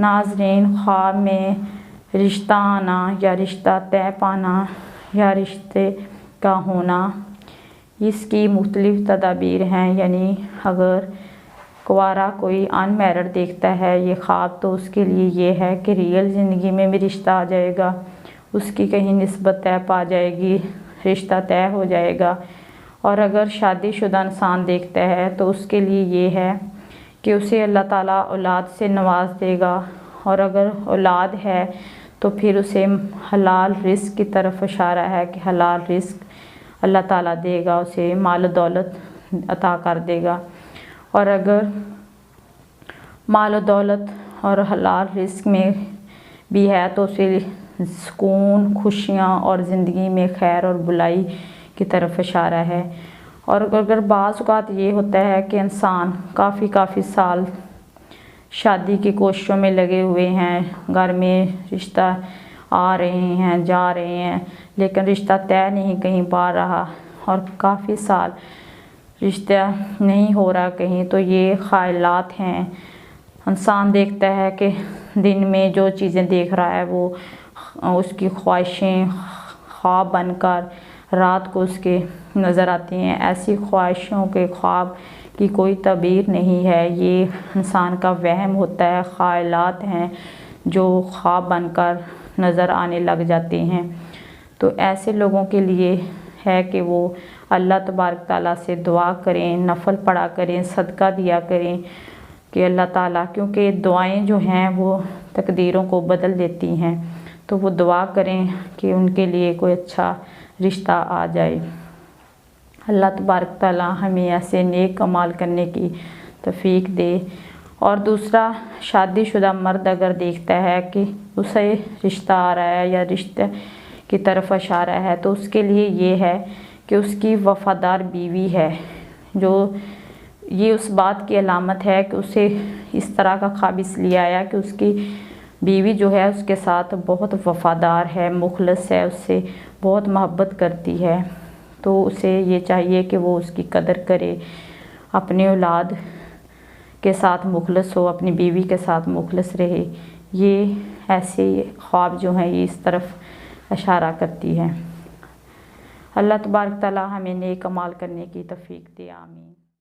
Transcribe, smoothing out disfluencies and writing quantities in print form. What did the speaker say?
ناظرین، خواب میں رشتہ آنا یا رشتہ طے پانا یا رشتے کا ہونا، اس کی مختلف تدابیر ہیں۔ یعنی اگر کنوارا کوئی ان میرڈ دیکھتا ہے یہ خواب، تو اس کے لیے یہ ہے کہ ریئل زندگی میں بھی رشتہ آ جائے گا، اس کی کہیں نسبت طے پا جائے گی، رشتہ طے ہو جائے گا۔ اور اگر شادی شدہ انسان دیکھتا ہے تو اس کے لیے یہ ہے کہ اسے اللہ تعالیٰ اولاد سے نواز دے گا، اور اگر اولاد ہے تو پھر اسے حلال رزق کی طرف اشارہ ہے کہ حلال رزق اللہ تعالیٰ دے گا، اسے مال و دولت عطا کر دے گا۔ اور اگر مال و دولت اور حلال رزق میں بھی ہے تو اسے سکون، خوشیاں اور زندگی میں خیر اور بلائی کی طرف اشارہ ہے۔ اور اگر بعض اوقات یہ ہوتا ہے کہ انسان کافی سال شادی کی کوششوں میں لگے ہوئے ہیں، گھر میں رشتہ آ رہے ہیں، جا رہے ہیں، لیکن رشتہ طے نہیں کہیں پا رہا، اور کافی سال رشتہ نہیں ہو رہا کہیں، تو یہ خیالات ہیں۔ انسان دیکھتا ہے کہ دن میں جو چیزیں دیکھ رہا ہے وہ اس کی خواہشیں خواب بن کر رات کو اس کے نظر آتی ہیں۔ ایسی خواہشوں کے خواب کی کوئی تعبیر نہیں ہے، یہ انسان کا وہم ہوتا ہے، خیالات ہیں جو خواب بن کر نظر آنے لگ جاتے ہیں۔ تو ایسے لوگوں کے لیے ہے کہ وہ اللہ تبارک تعالیٰ سے دعا کریں، نفل پڑھا کریں، صدقہ دیا کریں کہ اللہ تعالیٰ، کیونکہ دعائیں جو ہیں وہ تقدیروں کو بدل دیتی ہیں، تو وہ دعا کریں کہ ان کے لیے کوئی اچھا رشتہ آ جائے۔ اللہ تبارک تعالیٰ ہمیں ایسے نیک اعمال کرنے کی توفیق دے۔ اور دوسرا، شادی شدہ مرد اگر دیکھتا ہے کہ اسے رشتہ آ رہا ہے یا رشتے کی طرف اشارہ ہے، تو اس کے لیے یہ ہے کہ اس کی وفادار بیوی ہے، جو یہ اس بات کی علامت ہے کہ اسے اس طرح کا خواب اس لیے آیا کہ اس کی بیوی جو ہے اس کے ساتھ بہت وفادار ہے، مخلص ہے، اس سے بہت محبت کرتی ہے، تو اسے یہ چاہیے کہ وہ اس کی قدر کرے، اپنی اولاد کے ساتھ مخلص ہو، اپنی بیوی کے ساتھ مخلص رہے۔ یہ ایسے خواب جو ہیں یہ اس طرف اشارہ کرتی ہے۔ اللہ تبارک تعالیٰ ہمیں نیک اعمال کرنے کی توفیق دے، آمین۔